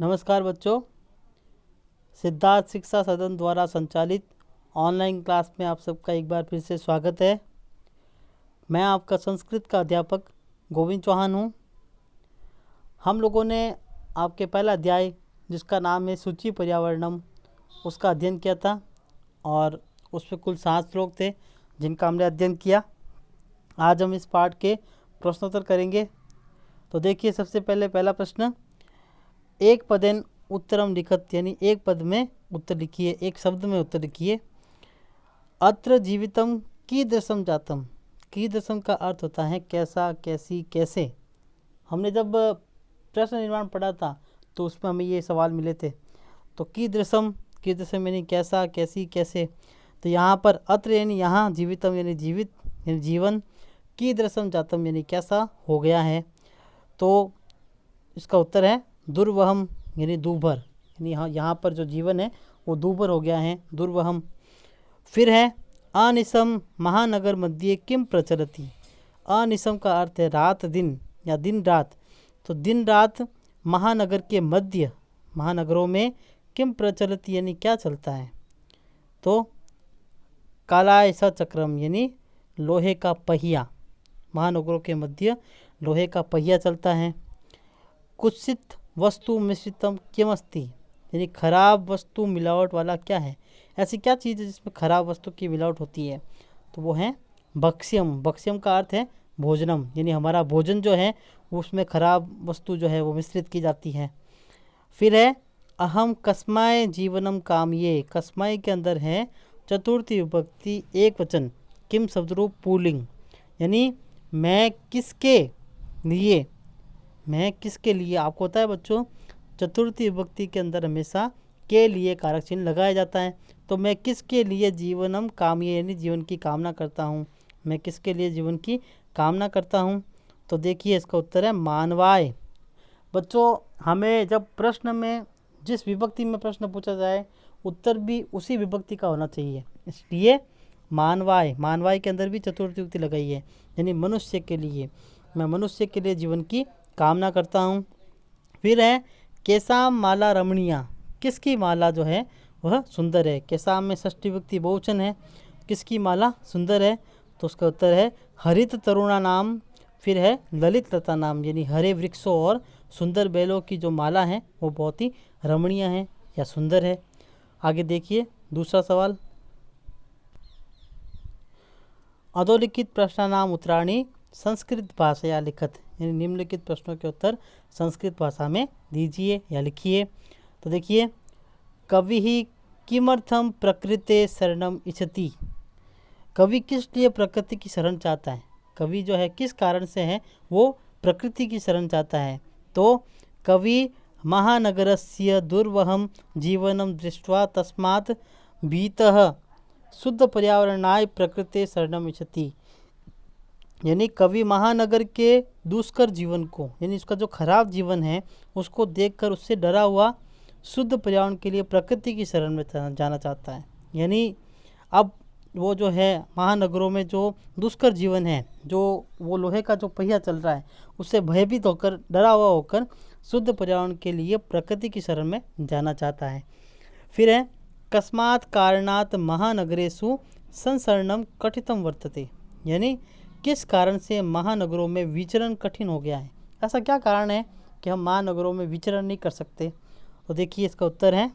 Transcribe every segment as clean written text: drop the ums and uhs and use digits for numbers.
नमस्कार बच्चों, सिद्धार्थ शिक्षा सदन द्वारा संचालित ऑनलाइन क्लास में आप सबका एक बार फिर से स्वागत है। मैं आपका संस्कृत का अध्यापक गोविंद चौहान हूँ। हम लोगों ने आपके पहला अध्याय जिसका नाम है सूची पर्यावरणम उसका अध्ययन किया था और उसमें कुल 7 श्लोक थे जिनका हमने अध्ययन किया। आज हम इस पाठ के प्रश्नोत्तर करेंगे। तो देखिए, सबसे पहले पहला प्रश्न, एक पदेन उत्तरम लिखत, यानी एक पद में उत्तर लिखिए, एक शब्द में उत्तर लिखिए। अत्र जीवितम कीदृशम जातम। कीदृशम का अर्थ होता है कैसा, कैसी, कैसे। हमने जब प्रश्न निर्माण पढ़ा था तो उसमें हमें ये सवाल मिले थे। तो कीदृशम, कीदृशम यानी कैसा, कैसी, कैसे। तो यहाँ पर अत्र यानी यहाँ, जीवितम यानी जीवित यानी जीवन, कीदृशम जातम यानी कैसा हो गया है। तो इसका उत्तर है दुर्वहम यानी दूभर, यानी यहाँ पर जो जीवन है वो दूभर हो गया है, दुर्वहम। फिर है अनिशम महानगर मध्य किम प्रचलति। अनिशम का अर्थ है रात दिन या दिन रात। तो दिन रात महानगर के मध्य, महानगरों में किम प्रचलति यानी क्या चलता है। तो कालायसा चक्रम यानी लोहे का पहिया, महानगरों के मध्य लोहे का पहिया चलता है। कुत्सित वस्तु मिश्रितम किमस्ति, यानी खराब वस्तु मिलावट वाला क्या है, ऐसी क्या चीज़ है जिसमें खराब वस्तु की मिलावट होती है। तो वो है भक्ष्यम। भक्ष्यम का अर्थ है भोजनम, यानी हमारा भोजन जो है उसमें खराब वस्तु जो है वो मिश्रित की जाती है। फिर है अहम कस्माय जीवनम कामये। कस्माय के अंदर है चतुर्थी विभक्ति एक वचन, किम शब्दरूप पुल्लिंग, यानी मैं किसके लिए, मैं किसके लिए। आपको होता है बच्चों, चतुर्थी विभक्ति के अंदर हमेशा के लिए कारक चिन्ह लगाया जाता है। तो मैं किसके लिए जीवनम कामये यानी जीवन की कामना करता हूँ, मैं किसके लिए जीवन की कामना करता हूँ। तो देखिए इसका उत्तर है मानवाय। बच्चों, हमें जब प्रश्न में जिस विभक्ति में प्रश्न पूछा जाए उत्तर भी उसी विभक्ति का होना चाहिए, इसलिए मानवाय, मानवाय के अंदर भी चतुर्थी विभक्ति लगाई है, यानी मनुष्य के लिए, मैं मनुष्य के लिए जीवन की कामना करता हूँ। फिर है केसाम माला रमणीया, किसकी माला जो है वह सुंदर है। केसाम में षष्ठी विभक्ति बहुवचन है, किसकी माला सुंदर है। तो उसका उत्तर है हरित तरुणा नाम। फिर है ललित लता नाम, यानी हरे वृक्षों और सुंदर बैलों की जो माला है वो बहुत ही रमणीय है या सुंदर है। आगे देखिए दूसरा सवाल, अधोलिखित प्रश्नानाम उत्तराणि संस्कृत भाषा लिखत, यानी निम्नलिखित प्रश्नों के उत्तर संस्कृत भाषा में दीजिए या लिखिए। तो देखिए, कवि ही किमर्थम प्रकृते शरणम इच्छति। कवि किस लिए प्रकृति की शरण चाहता है, कवि जो है किस कारण से है वो प्रकृति की शरण चाहता है। तो कवि महानगरस्य दुर्वहम जीवनम दृष्ट्वा तस्मात् भीतः शुद्ध पर्यावरणाय प्रकृते शरणम इच्छति, यानी कवि महानगर के दुष्कर जीवन को, यानी उसका जो खराब जीवन है उसको देखकर उससे डरा हुआ शुद्ध पर्यावरण के लिए प्रकृति की शरण में जाना चाहता है। यानी अब वो जो है महानगरों में जो दुष्कर जीवन है, जो वो लोहे का जो पहिया चल रहा है उससे भयभीत होकर, डरा हुआ होकर शुद्ध पर्यावरण के लिए प्रकृति की शरण में जाना चाहता है। फिर है कस्मात् कारणात् महानगरेषु संसरणम कठितम वर्तते, यानी किस कारण से महानगरों में विचरण कठिन हो गया है। ऐसा क्या कारण है कि हम महानगरों में विचरण नहीं कर सकते। तो देखिए इसका उत्तर है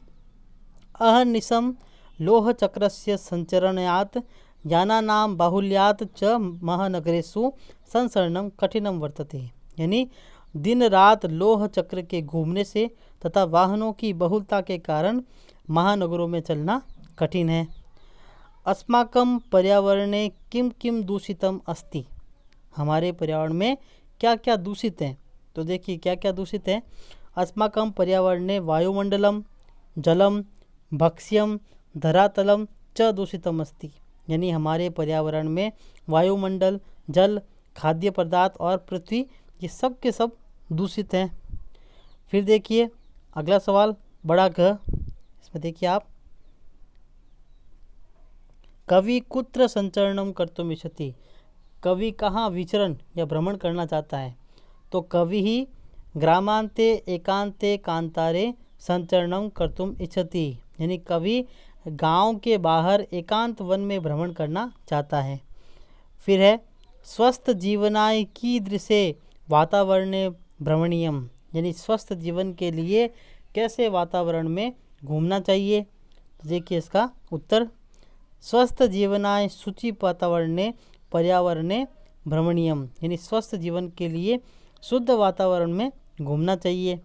अहर्निशम लोह चक्रस्य संचरणात् यानानां बाहुल्यात् च महानगरेषु संसरणम कठिनम वर्तते, यानी दिन रात लोह चक्र के घूमने से तथा वाहनों की बहुलता के कारण महानगरों में चलना कठिन है। अस्माकं पर्यावरणे किम किम दूषितम अस्ति, हमारे पर्यावरण में क्या क्या दूषित है। तो देखिए क्या क्या दूषित है। अस्माकं पर्यावरणे वायुमंडलम जलम भक्ष्यम धरातलम च दूषितम अस्ति, यानी हमारे पर्यावरण में वायुमंडल, जल, खाद्य पदार्थ और पृथ्वी ये सब के सब दूषित हैं। फिर देखिए अगला सवाल बड़ा घ, इसमें देखिए आप, कवि कुत्र संचरणम कर्तुम इच्छति, कवि कहाँ विचरण या भ्रमण करना चाहता है। तो कवि ही ग्रामांते एकांते कांतारे संचरणम कर्तुम इच्छति, यानी कवि गांव के बाहर एकांत वन में भ्रमण करना चाहता है। फिर है स्वस्थ जीवनाय कीदृशे वातावरणे भ्रमणीयम, यानी स्वस्थ जीवन के लिए कैसे वातावरण में घूमना चाहिए। तो देखिए इसका उत्तर, स्वस्थ जीवनाय शुचि वातावरणे पर्यावरणे भ्रमणीयम, यानी स्वस्थ जीवन के लिए शुद्ध वातावरण में घूमना चाहिए।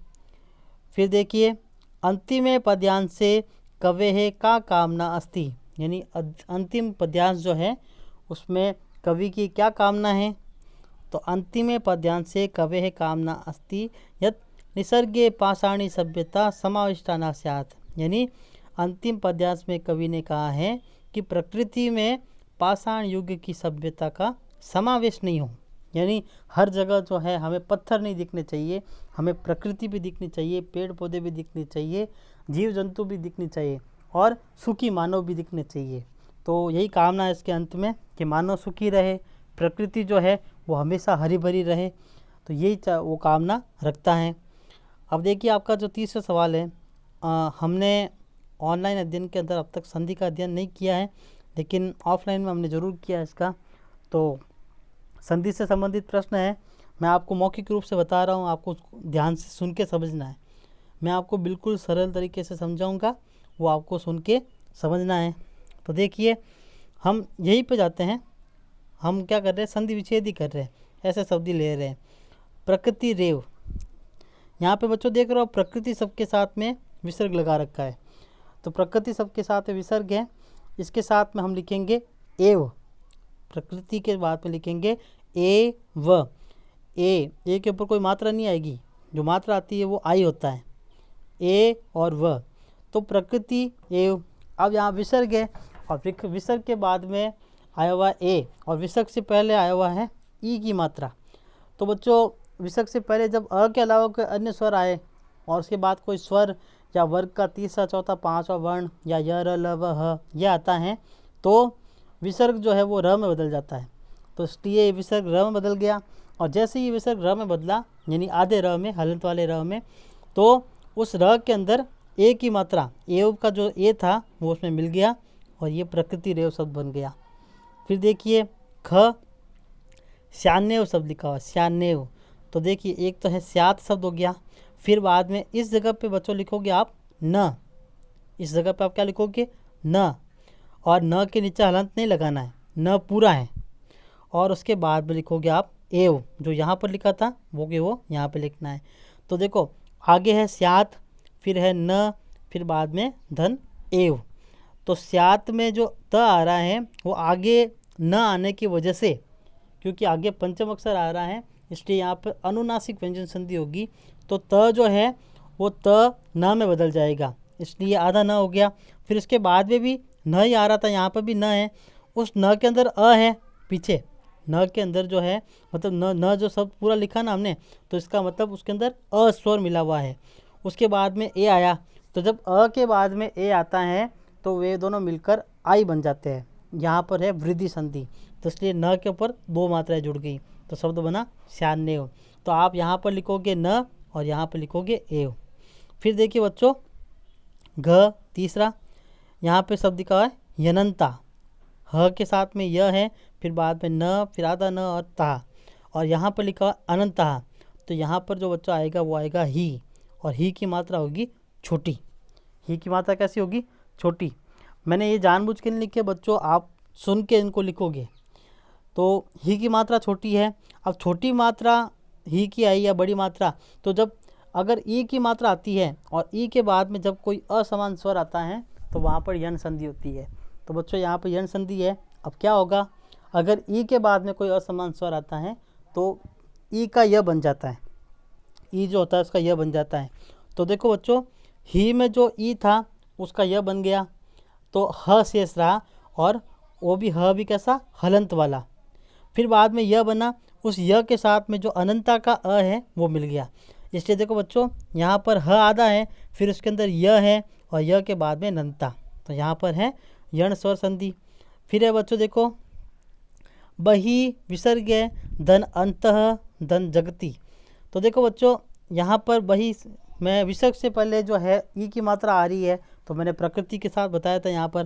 फिर देखिए अंतिमे पद्यांशे कवेः का कामना अस्ति, यानी अंतिम पद्यांश जो है उसमें कवि की क्या कामना है। तो अंतिमे पद्यांशे कवेः कामना अस्ति यत् निसर्गे पाषाणी सभ्यता समाविष्टा न स्यात्, यानी अंतिम पद्यांश में कवि ने कहा है कि प्रकृति में पाषाण युग की सभ्यता का समावेश नहीं हो, यानी हर जगह जो है हमें पत्थर नहीं दिखने चाहिए, हमें प्रकृति भी दिखनी चाहिए, पेड़ पौधे भी दिखने चाहिए, जीव जंतु भी दिखने चाहिए और सुखी मानव भी दिखने चाहिए। तो यही कामना है इसके अंत में कि मानव सुखी रहे, प्रकृति जो है वो हमेशा हरी भरी रहे, तो यही वो कामना रखता है। अब देखिए आपका जो तीसरा सवाल है, हमने ऑनलाइन अध्ययन के अंदर अब तक संधि का अध्ययन नहीं किया है, लेकिन ऑफलाइन में हमने ज़रूर किया है इसका। तो संधि से संबंधित प्रश्न है, मैं आपको मौखिक रूप से बता रहा हूँ, आपको ध्यान से सुन के समझना है। मैं आपको बिल्कुल सरल तरीके से समझाऊंगा, वो आपको सुन के समझना है। तो देखिए हम यहीं पे जाते हैं, हम क्या कर रहे हैं, संधि विच्छेद ही कर रहे हैं, ऐसे शब्द ही ले रहे हैं। प्रकृति रेव, यहाँ पे बच्चों देख रहे हो प्रकृति शब्द के साथ में विसर्ग लगा रखा है, तो प्रकृति शब्द के साथ विसर्ग है, इसके साथ में हम लिखेंगे एव, प्रकृति के बाद में लिखेंगे ए व, ए के ऊपर कोई मात्रा नहीं आएगी, जो मात्रा आती है वो आई होता है, ए और व, तो प्रकृति एव। अब यहाँ विसर्ग है और विसर्ग के बाद में आया हुआ ए और विसर्ग से पहले आया हुआ है ई की मात्रा। तो बच्चों विसर्ग से पहले जब अ के अलावा कोई अन्य स्वर आए और उसके बाद कोई स्वर या वर्ग का तीसरा चौथा पांचवा वर्ण या य र ल व ह यह आता है, तो विसर्ग जो है वो र में बदल जाता है। तो इसलिए विसर्ग र में बदल गया, और जैसे ही विसर्ग र में बदला, यानी आधे र में, हलंत वाले र में, तो उस र के अंदर ए की मात्रा, एव का जो ए था वो उसमें मिल गया और ये प्रकृति रेव शब्द बन गया। फिर देखिए ख श्यान्यव शब्द लिखा हुआ, श्यान्यव। तो देखिए एक तो है स्यात शब्द हो गया, फिर बाद में इस जगह पे बच्चों लिखोगे आप न, इस जगह पे आप क्या लिखोगे न, और न के नीचे हलंत नहीं लगाना है, न पूरा है, और उसके बाद में लिखोगे आप एव, जो यहाँ पर लिखा था वो यहाँ पे लिखना है। तो देखो आगे है स्यात, फिर है न, फिर बाद में धन एव। तो स्यात में जो त आ रहा है वो आगे न आने की वजह से, क्योंकि आगे पंचम अक्षर आ रहा है, इसलिए यहाँ पर अनुनासिक व्यंजन संधि होगी, तो त जो है वो त न में बदल जाएगा, इसलिए आधा न हो गया। फिर उसके बाद में भी न ही आ रहा था, यहाँ पर भी न है, उस न के अंदर अ है पीछे, न के अंदर जो है मतलब न जो शब्द पूरा लिखा ना हमने, तो इसका मतलब उसके अंदर अ स्वर मिला हुआ है। उसके बाद में ए आया, तो जब अ के बाद में ए आता है तो वे दोनों मिलकर आई बन जाते हैं, यहाँ पर है वृद्धि संधि, तो इसलिए न के ऊपर दो मात्राएं जुड़ गई, तो शब्द बना श्यान्यव। तो आप यहाँ पर लिखोगे न और यहाँ पर लिखोगे एव। फिर देखिए बच्चों घ तीसरा, यहाँ पे शब्द लिखा है यनंता, ह के साथ में यह है, फिर बाद में न, फिर आधा न और ता, और यहाँ पर लिखा है अनंता, तो यहाँ पर जो बच्चा आएगा वो आएगा ही, और ही की मात्रा होगी छोटी। ही की मात्रा कैसी होगी, छोटी। मैंने ये जानबूझ के नहीं लिखे बच्चों, आप सुन के इनको लिखोगे। तो ही की मात्रा छोटी है, अब छोटी मात्रा ही की आई या बड़ी मात्रा, तो जब अगर ई की मात्रा आती है और ई के बाद में जब कोई असमान स्वर आता है तो वहाँ पर यन संधि होती है। तो बच्चों यहाँ पर यन संधि है। अब क्या होगा, अगर ई के बाद में कोई असमान स्वर आता है तो ई का य बन जाता है, ई जो होता है उसका य बन जाता है। तो देखो बच्चों ही में जो ई था उसका य बन गया, तो ह शेष रहा, और वो भी ह भी कैसा, हलंत वाला। फिर बाद में य बना, उस य के साथ में जो अनंता का अ है वो मिल गया। इसलिए देखो बच्चों यहाँ पर ह आधा है, फिर उसके अंदर य है और य के बाद में अनंता, तो यहाँ पर है यण स्वर संधि। फिर है बच्चों देखो बही विसर्ग है धन अंतः धन जगती। तो देखो बच्चों यहाँ पर वही मैं विसर्ग से पहले जो है ई की मात्रा आ रही है, तो मैंने प्रकृति के साथ बताया था यहाँ पर,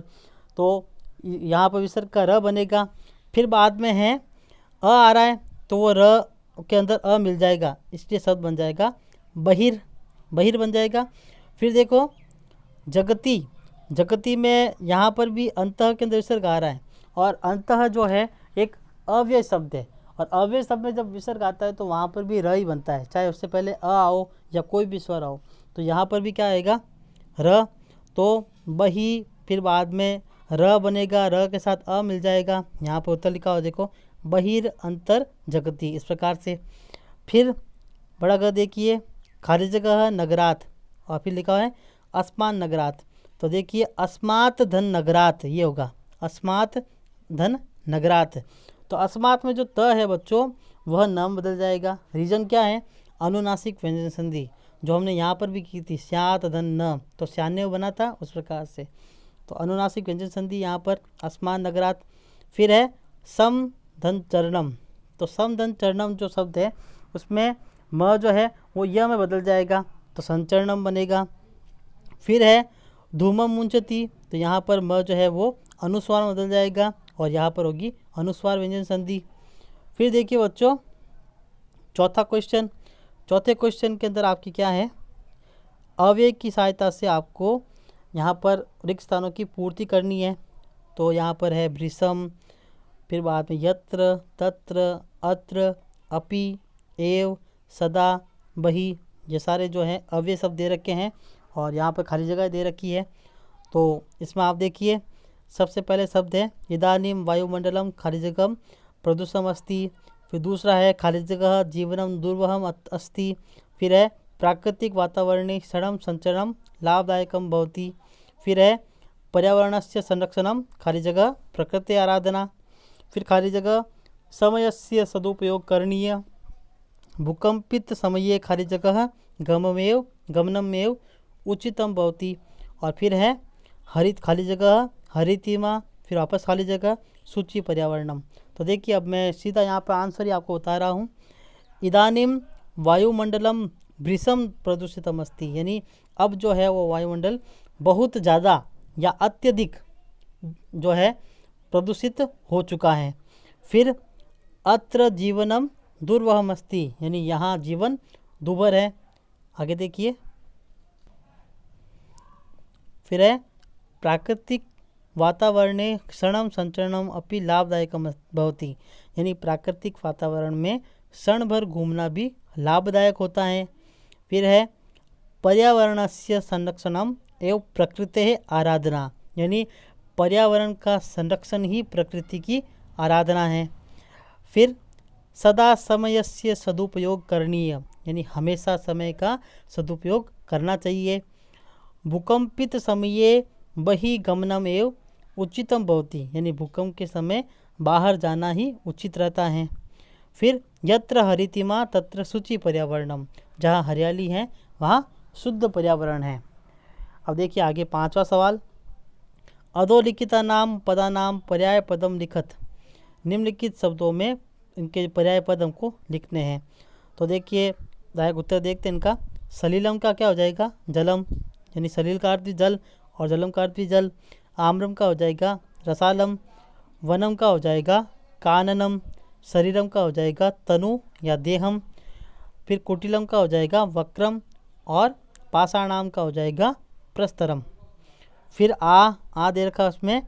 तो यहाँ पर विसर्ग का र बनेगा। फिर बाद में है अ आ रहा है, तो वो र के अंदर अ मिल जाएगा, इसलिए शब्द बन जाएगा बहिर, बहिर बन जाएगा। फिर देखो जगती, जगती में यहाँ पर भी अंतः के अंदर विसर्ग आ रहा है, और अंतः जो है एक अव्यय शब्द है, और अव्यय शब्द में जब विसर्ग आता है तो वहाँ पर भी र ही बनता है, चाहे उससे पहले अ आओ या कोई भी स्वर आओ। तो यहाँ पर भी क्या आएगा र, तो बही, फिर बाद में र बनेगा, र के साथ अ मिल जाएगा। यहाँ पर उत्तर लिखा हो देखो बहिर अंतर जगती, इस प्रकार से। फिर बड़ा ग देखिए खाली जगह है नगरात, और फिर लिखा है अस्मान नगरात, तो देखिए अस्मात् धन नगरात, ये होगा अस्मात् धन नगरात। तो अस्मात् में जो त है बच्चों वह न बदल जाएगा। रीजन क्या है, अनुनासिक व्यंजन संधि, जो हमने यहाँ पर भी की थी, स्यात धन न, तो स्यान्य बना था उस प्रकार से, तो अनुनासिक व्यंजन संधि यहाँ पर अस्मान नगरात। फिर है सम धन चरणम, तो सम धन चरणम जो शब्द है उसमें म जो है वो य में बदल जाएगा, तो संचरणम बनेगा। फिर है धूमम मुंचती, तो यहाँ पर म जो है वो अनुस्वार में बदल जाएगा, और यहाँ पर होगी अनुस्वार व्यंजन संधि। फिर देखिए बच्चों चौथा क्वेश्चन, चौथे क्वेश्चन के अंदर आपकी क्या है, अव्यय की सहायता से आपको यहाँ पर रिक्त स्थानों की पूर्ति करनी है। तो यहाँ पर है भृशम, फिर बाद में यत्र, तत्र, अत्र, अपि, एव, सदा, बही, ये सारे जो हैं अव्यय शब्द दे रखे हैं, और यहाँ पर खाली जगह दे रखी है। तो इसमें आप देखिए सबसे पहले शब्द है इदानीम वायुमंडलम खाली जगह प्रदूषम अस्ति, फिर दूसरा है खाली जगह जीवनम दुर्वहम अस्ति, फिर है प्राकृतिक वातावरणे क्षणम संचरणम लाभदायकम भवति, फिर है पर्यावरणस्य संरक्षणम खाली जगह प्रकृति आराधना, फिर खाली जगह समयस्य सदुपयोग करणीय, भूकंपित समये खाली जगह गममेव गमनमेव उचितम भवति, और फिर है हरित खाली जगह हरितिमा, फिर वापस खाली जगह सूची पर्यावरणम। तो देखिए अब मैं सीधा यहाँ पर आंसर ही आपको बता रहा हूँ। इदानीम वायुमंडलम भृशम प्रदूषितम अस्ति, यानी अब जो है वो वायुमंडल बहुत ज़्यादा या अत्यधिक जो है प्रदूषित हो चुका है। फिर अत्र जीवनम दुर्वहम अस्ति, यानी यहाँ जीवन दुर्भर है। आगे देखिए फिर है प्राकृतिक वातावरणे क्षणम संचरणम अपि लाभदायकम भवति, यानी प्राकृतिक वातावरण में क्षण भर घूमना भी लाभदायक होता है। फिर है पर्यावरणस्य संरक्षणम एवं प्रकृति आराधना, यानी पर्यावरण का संरक्षण ही प्रकृति की आराधना है। फिर सदा समयस्य सदुपयोग करणीय, यानी हमेशा समय का सदुपयोग करना चाहिए। भूकंपित समये बहिर्गमनम एवं उचितम भवति, यानी भूकंप के समय बाहर जाना ही उचित रहता है। फिर यत्र हरितिमा तत्र शुचि पर्यावरणम, जहाँ हरियाली है वहाँ शुद्ध पर्यावरण है। अब देखिए आगे पांचवा सवाल, अधोलिखिता नाम पदा नाम पर्याय पदम लिखत, निम्नलिखित शब्दों में इनके पर्याय पद हमको लिखने हैं। तो देखिए दायक उत्तर देखते हैं इनका। सलीलम का क्या हो जाएगा जलम, यानी सलील का अर्थ भी जल और जलम का अर्थ भी जल। आम्रम का हो जाएगा रसालम, वनम का हो जाएगा काननम, शरीरम का हो जाएगा तनु या देहम, फिर कुटिलम का हो जाएगा वक्रम, और पाषाणाम का हो जाएगा प्रस्तरम। फिर आ दे रखा उसमें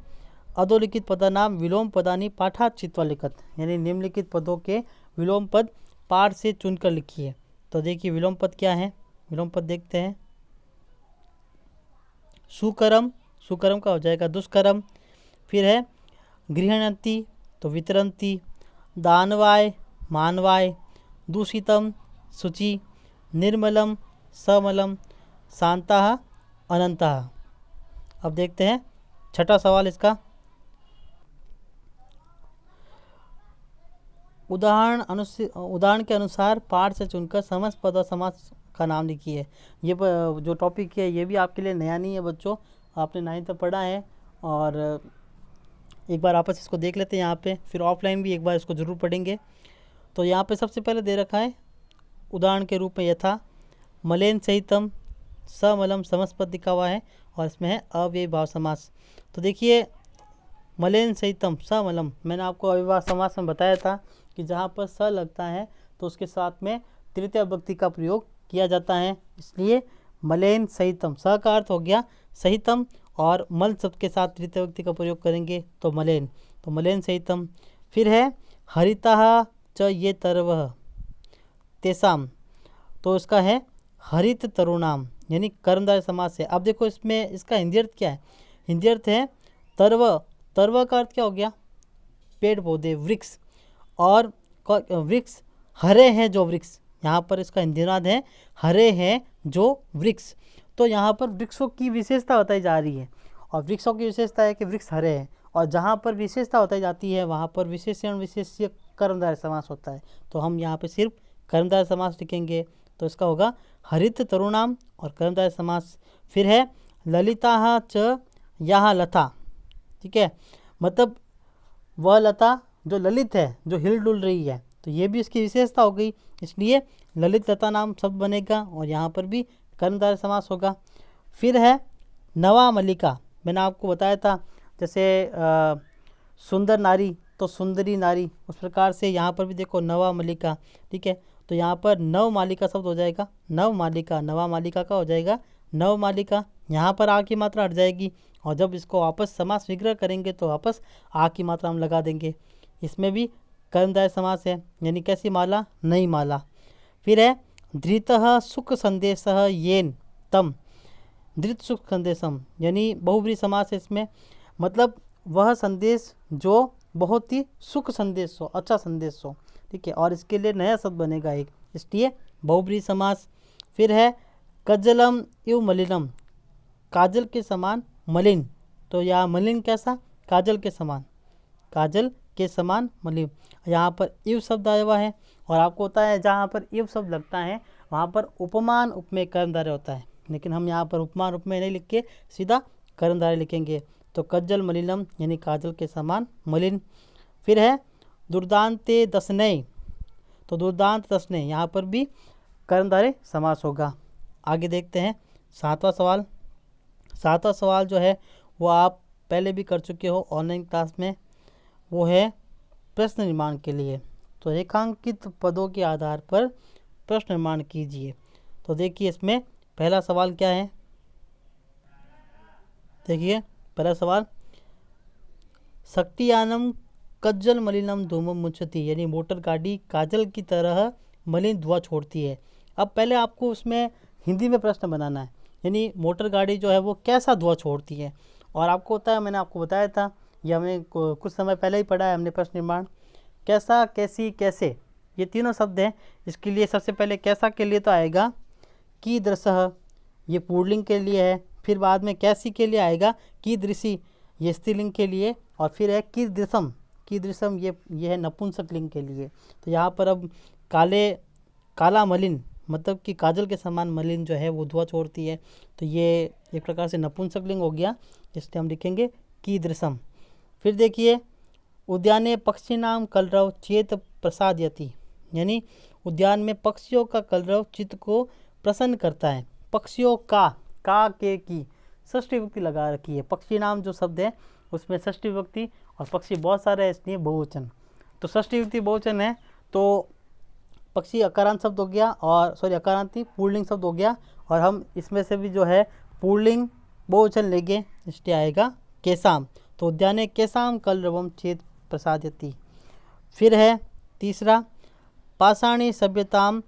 अधोलिखित पदा नाम विलोम पदानी पाठात चित्वा लिखत, यानी निम्नलिखित पदों के विलोम पद पाठ से चुनकर लिखिए। तो देखिए विलोम पद क्या है, विलोम पद देखते हैं। सुकरम, सुकरम का हो जाएगा दुष्करम। फिर है गृहणंती, तो वितरंती। दानवाय, मानवाय। दूषितम, शुचि। निर्मलम, समलम। शांतः, अनंतः। अब देखते हैं छठा सवाल इसका। उदाहरण के अनुसार पाठ से चुनकर समस्त पद और समास का नाम लिखिए। ये जो टॉपिक है ये भी आपके लिए नया नहीं है बच्चों, आपने 9th तक पढ़ा है, और एक बार आपस इसको देख लेते हैं यहाँ पे, फिर ऑफलाइन भी एक बार इसको ज़रूर पढ़ेंगे। तो यहाँ पे सबसे पहले दे रखा है उदाहरण के रूप में यथा, मलेन सहितम, समलम समस्पद लिखा हुआ है और इसमें है अव्ययी भाव समास। तो देखिए मलेन सहितम समलम, मैंने आपको अव्ययी समास में बताया था कि जहाँ पर स लगता है तो उसके साथ में तृतीय विभक्ति का प्रयोग किया जाता है, इसलिए मलेन सहितम, स का अर्थ हो गया सहितम और मल शब्द के साथ तृतीय विभक्ति का प्रयोग करेंगे तो मलेन, तो मलेन सहितम। फिर है हरिता च ये तरवह तेसाम, तो इसका है हरित तरुणाम, यानी कर्मधारय समास है। अब देखो इसमें इसका हिंदी अर्थ क्या है, हिंदी अर्थ है तरव, तरव का अर्थ क्या हो गया, पेड़ पौधे वृक्ष, और वृक्ष हरे हैं जो वृक्ष, यहाँ पर इसका हिंदी अनुवाद है हरे हैं जो वृक्ष। तो यहाँ पर वृक्षों की विशेषता बताई जा रही है और वृक्षों की विशेषता है कि वृक्ष हरे हैं, और जहाँ पर विशेषता बताई जाती है वहाँ पर विशेषण विशेष्य कर्मधारय समास होता है। तो हम यहाँ पे सिर्फ कर्मधारय समास लिखेंगे, तो इसका होगा हरित तरुणाम और कर्मधारय समास। फिर है ललिता च यहाँ लता, ठीक है, मतलब वह लता जो ललित है, जो हिल डुल रही है, तो ये भी इसकी विशेषता हो गई, इसलिए ललित लता नाम शब्द बनेगा और यहाँ पर भी कर्मधारय समास होगा। फिर है नवा मल्लिका, मैंने आपको बताया था जैसे सुंदर नारी तो सुंदरी नारी, उस प्रकार से यहाँ पर भी देखो नवा मल्लिका, ठीक है, तो यहाँ पर नव मालिका शब्द हो जाएगा नव मालिका, नवा मालिका का हो जाएगा नव मालिका, यहाँ पर आ की मात्रा हट जाएगी और जब इसको वापस समास विग्रह करेंगे तो वापस आ की मात्रा हम लगा देंगे। इसमें भी कर्मधारय समास है, यानी कैसी माला, नई माला। फिर है धृतः सुख संदेशः येन तम, धृत सुख संदेशम, यानी बहुब्रीहि समास है इसमें, मतलब वह संदेश जो बहुत ही सुख संदेश हो, अच्छा संदेश हो, ठीक है, और इसके लिए नया शब्द बनेगा एक, इसलिए बहुब्रीहि समास। फिर है कज्जलम इव मलिनम, काजल के समान मलिन, तो यहाँ मलिन कैसा, काजल के समान, काजल के समान मलिन, यहाँ पर इव शब्द आया हुआ है और आपको होता है जहाँ पर इव शब्द लगता है वहाँ पर उपमान उपमेय कर्मधारय होता है, लेकिन हम यहाँ पर उपमान उपमेय नहीं लिख के सीधा कर्मधारय लिखेंगे, तो कज्जल मलिनम यानी काजल के समान मलिन। फिर है दुर्दांते दसनय, तो दुर्दांत दसनय, यहाँ पर भी कर्मधारय समास होगा। आगे देखते हैं सातवां सवाल। सातवां सवाल जो है वो आप पहले भी कर चुके हो ऑनलाइन क्लास में, वो है प्रश्न निर्माण के लिए, तो रेखांकित पदों के आधार पर प्रश्न निर्माण कीजिए। तो देखिए इसमें पहला सवाल क्या है, देखिए पहला सवाल शक्तियानम कज्जल मलिनम धूमम मुंचती, यानी मोटर गाड़ी काजल की तरह मलिन धुआं छोड़ती है। अब पहले आपको उसमें हिंदी में प्रश्न बनाना है, यानी मोटर गाड़ी जो है वो कैसा धुआं छोड़ती है, और आपको होता है मैंने आपको बताया था, ये हमने कुछ समय पहले ही पढ़ा है हमने प्रश्न निर्माण। कैसा, कैसी, कैसे, ये तीनों शब्द हैं, इसके लिए सबसे पहले कैसा के लिए तो आएगा कीदृशः, ये पुल्लिंग के लिए है, फिर बाद में कैसी के लिए आएगा कीदृशी, ये स्त्रीलिंग के लिए, और फिर है कीदृशम, कीदृशम ये है नपुंसक लिंग के लिए। तो यहाँ पर अब काला मलिन मतलब कि काजल के समान मलिन जो है वो धुआं छोड़ती है, तो ये एक प्रकार से नपुंसक लिंग हो गया, इसलिए हम लिखेंगे कीदृशम। फिर देखिए उद्याने पक्षी नाम कलरव चेत प्रसादयति, यानी उद्यान में पक्षियों का कलरव चित्त को प्रसन्न करता है। पक्षियों का के की षष्ठी विभक्ति लगा रखी है, पक्षी नाम जो शब्द है उसमें षष्ठी विभक्ति, और पक्षी बहुत सारे हैं इसलिए बहुवचन, तो षष्ठी विभक्ति बहुवचन है, तो पक्षी अकारांत शब्द हो गया, और सॉरी अकारांत नहीं पुल्लिंग शब्द हो गया, और हम इसमें से भी जो है पुल्लिंग बहुवचन लेंगे, इसलिए आएगा केसाम, तो उद्याने केसाम कलरवम चेत प्रसादयति। फिर है तीसरा पाषाणी सभ्यताम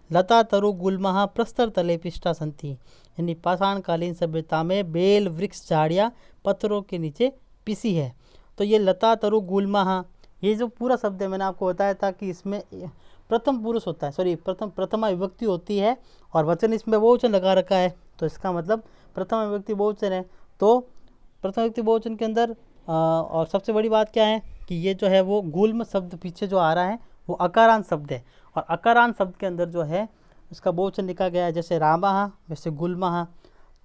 लता तरु गुल्महा प्रस्तर तले पिष्टा संति, यानी पाषाणकालीन सभ्यता में बेल वृक्ष झाड़ियाँ पत्थरों के नीचे पिसी है। तो ये लता तरु गुल्महा, ये जो पूरा शब्द है मैंने आपको बताया था कि इसमें प्रथम पुरुष होता है, सॉरी प्रथमा विभक्ति होती है, और वचन इसमें बहुवचन लगा रखा है, तो इसका मतलब प्रथमा विभक्ति बहुवचन है। तो प्रथम विभक्ति बहुवचन के अंदर और सबसे बड़ी बात क्या है कि ये जो है वो गुल्म शब्द पीछे जो आ रहा है वो अकारांत शब्द है, और अकारांत शब्द के अंदर जो है उसका बहुवचन लिखा गया है, जैसे रामः वैसे गुल्मः,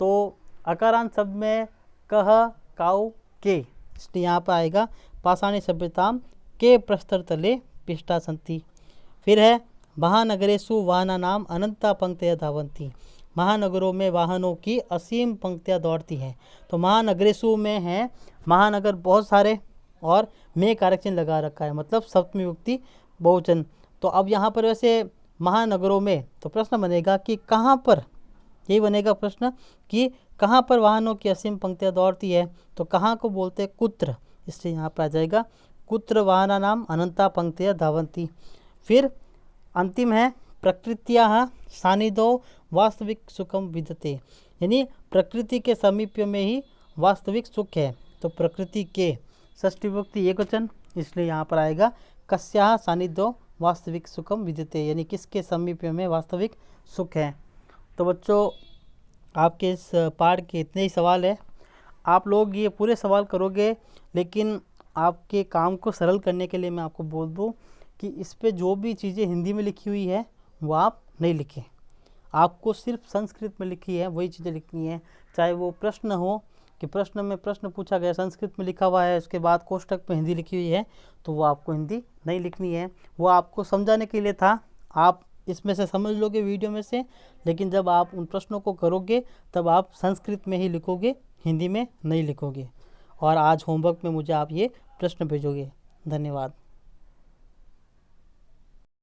तो अकारांत शब्द में कह काउ के, इसलिए यहाँ पर आएगा पाषाणी सभ्यताम के प्रस्तर तले पिष्टा संति। फिर है महानगरेषु वाहनानाम अनंता पंक्तियाँ धावन्ति। महानगरों में वाहनों की असीम पंक्तियाँ दौड़ती हैं। तो महानगरेषु में है महानगर बहुत सारे, और में कारक चिन्ह लगा रखा है, मतलब सप्तमी विभक्ति बहुवचन। तो अब यहाँ पर वैसे महानगरों में, तो प्रश्न बनेगा कि कहाँ पर, यही बनेगा प्रश्न कि कहाँ पर वाहनों की असीम पंक्तियाँ दौड़ती है। तो कहाँ को बोलते हैं, कुत्र, इसलिए यहाँ पर आ जाएगा कुत्र वाहनानाम अनंता पंक्तियाँ धावन्ति। फिर अंतिम है प्रकृत्याः सानिध्यो वास्तविक सुखम विद्यते, यानी प्रकृति के समीप में ही वास्तविक सुख है। तो प्रकृति के षष्ठी विभक्ति एकवचन, इसलिए यहाँ पर आएगा कस्याः सानिध्यो वास्तविक सुखम विद्यते, यानी किसके समीप में वास्तविक सुख है। तो बच्चों, आपके इस पाठ के इतने ही सवाल है। आप लोग ये पूरे सवाल करोगे, लेकिन आपके काम को सरल करने के लिए मैं आपको बोल दूँ कि इस पे जो भी चीज़ें हिंदी में लिखी हुई है वो आप नहीं लिखें। आपको सिर्फ संस्कृत में लिखी है वही चीज़ें लिखनी है। चाहे वो प्रश्न हो कि प्रश्न में प्रश्न पूछा गया संस्कृत में लिखा हुआ है, उसके बाद कोष्टक में हिंदी लिखी हुई है, तो वो आपको हिंदी नहीं लिखनी है। वो आपको समझाने के लिए था, आप इसमें से समझ लोगे वीडियो में से, लेकिन जब आप उन प्रश्नों को करोगे तब आप संस्कृत में ही लिखोगे, हिंदी में नहीं लिखोगे। और आज होमवर्क में मुझे आप ये प्रश्न भेजोगे। धन्यवाद।